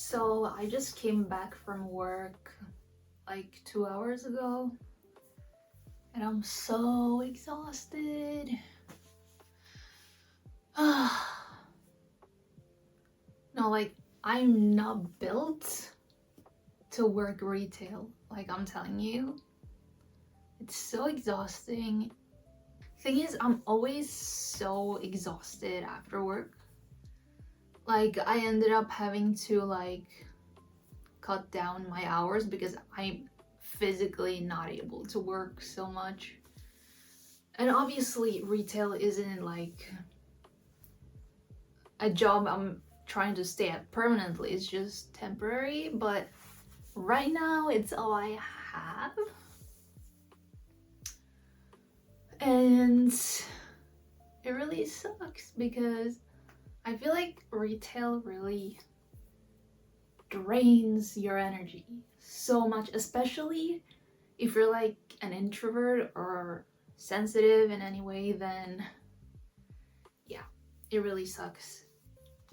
So I just came back from work like 2 hours ago and I'm so exhausted. No, like I'm not built to work retail. Like I'm telling you, it's so exhausting. Thing is, I'm always so exhausted after work. Like I ended up having to cut down my hours because I'm physically not able to work so much. And obviously retail isn't like a job I'm trying to stay at permanently, it's just temporary, but right now it's all I have. And it really sucks because I feel like retail really drains your energy so much, especially if you're like an introvert or sensitive in any way. Then yeah, it really sucks.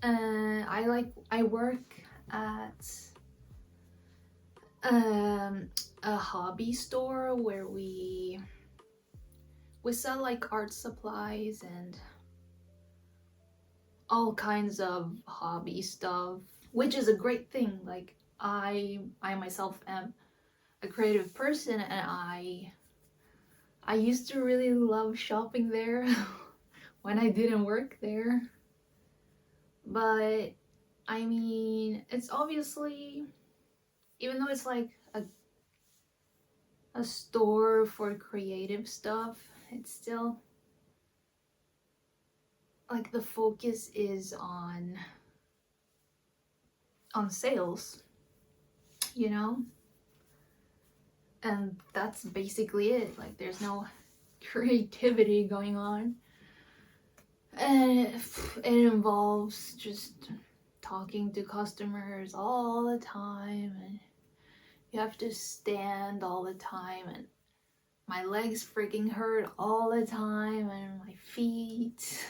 I work at um a hobby store where we sell like art supplies and all kinds of hobby stuff, which is a great thing. Like I myself am a creative person, and I used to really love shopping there when I didn't work there. But I mean, it's obviously, even though it's like a store for creative stuff, it's still like the focus is on sales, you know? And that's basically it. Like there's no creativity going on. And it involves just talking to customers all the time, and you have to stand all the time, and my legs freaking hurt all the time, and my feet.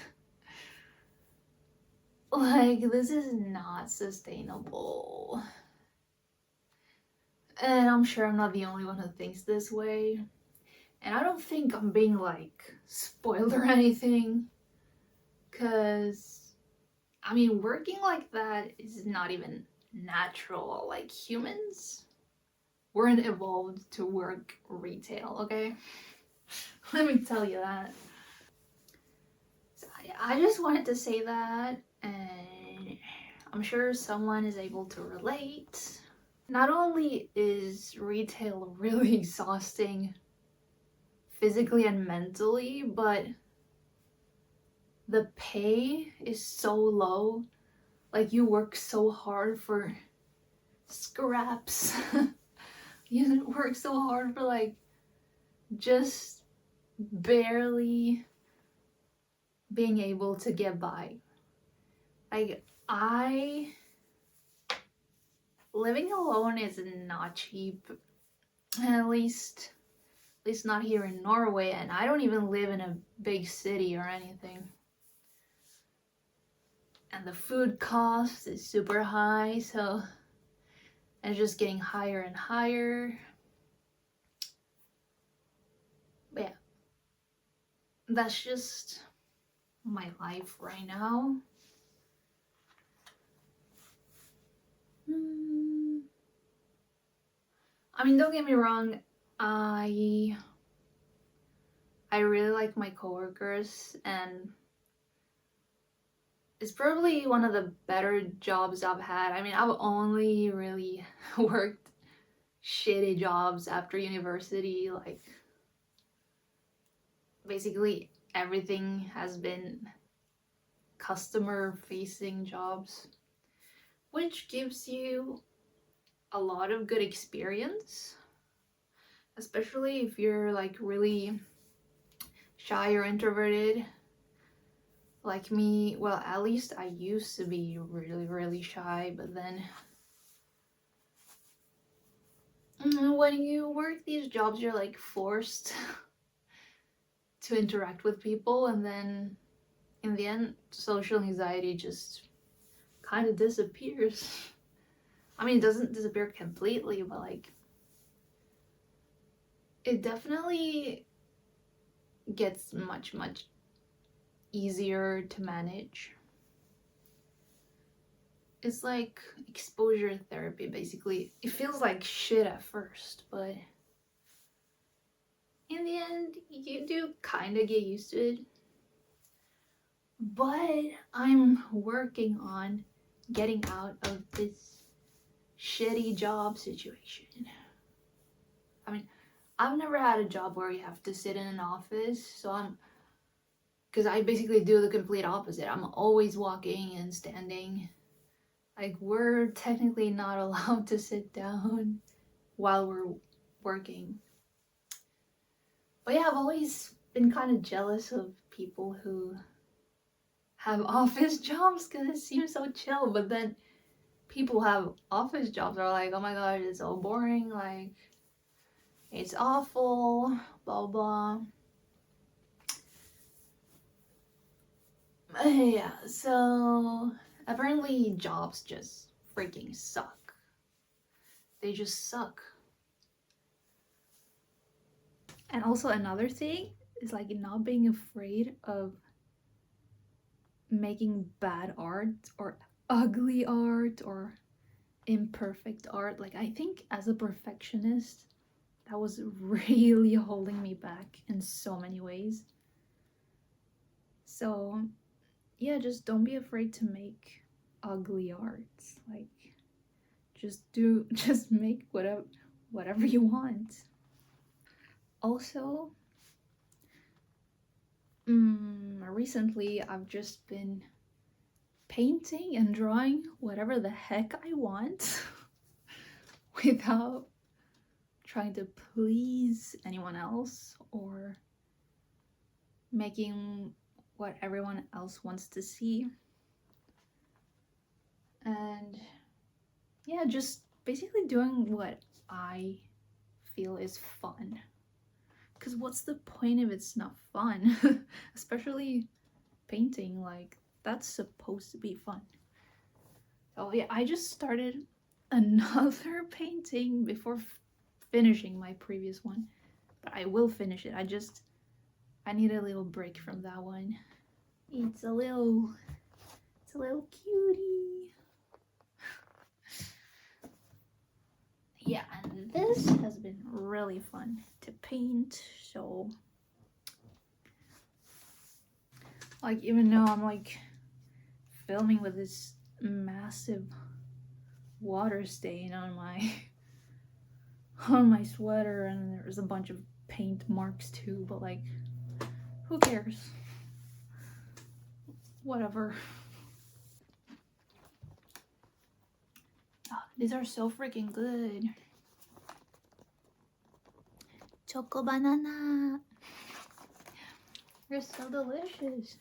Like, this is not sustainable. And I'm sure I'm not the only one who thinks this way. And I don't think I'm being like spoiled or anything. Because, I mean, working like that is not even natural. Like, humans weren't evolved to work retail, okay? Let me tell you that. So I just wanted to say that, and I'm sure someone is able to relate. Not only is retail really exhausting physically and mentally, but the pay is so low. Like you work so hard for scraps. You work so hard for like just barely being able to get by. Like I living alone is not cheap. At least not here in Norway, and I don't even live in a big city or anything. And the food cost is super high, so and it's just getting higher and higher. But yeah, that's just my life right now. I mean, don't get me wrong, I really like my coworkers, and it's probably one of the better jobs I've had. I mean, I've only really worked shitty jobs after university. Like, basically everything has been customer facing jobs, which gives you a lot of good experience, especially if you're like really shy or introverted like me. Well, at least I used to be really shy, but then when you work these jobs, you're like forced to interact with people, and then in the end, social anxiety just kind of disappears. I mean, it doesn't disappear completely, but like it definitely gets much easier to manage. It's like exposure therapy, basically. It feels like shit at first, but in the end, you do kind of get used to it. But I'm working on getting out of this shitty job situation. I mean, I've never had a job where you have to sit in an office, so because I basically do the complete opposite. I'm always walking and standing. Like, we're technically not allowed to sit down while we're working. But yeah, I've always been kind of jealous of people who have office jobs because it seems so chill. But then people who have office jobs are like, oh my god, it's so boring. Like, it's awful, blah blah. Yeah, so apparently jobs just freaking suck. They just suck. And also another thing is like not being afraid of making bad art or ugly art or imperfect art. Like, I think as a perfectionist, that was really holding me back in so many ways. So yeah, just don't be afraid to make ugly art. Like, just make whatever you want. Also, recently I've just been painting and drawing whatever the heck I want without trying to please anyone else or making what everyone else wants to see. And yeah, just basically doing what I feel is fun. Because what's the point if it's not fun? Especially painting, like, that's supposed to be fun. So yeah, I just started another painting before finishing my previous one. But I will finish it. I need a little break from that one. It's a little cutie. Yeah, and this has been really fun to paint. So like, even though I'm like filming with this massive water stain on my sweater, and there's a bunch of paint marks too, but like, who cares? Whatever. Oh, these are so freaking good. Choco banana. They're so delicious.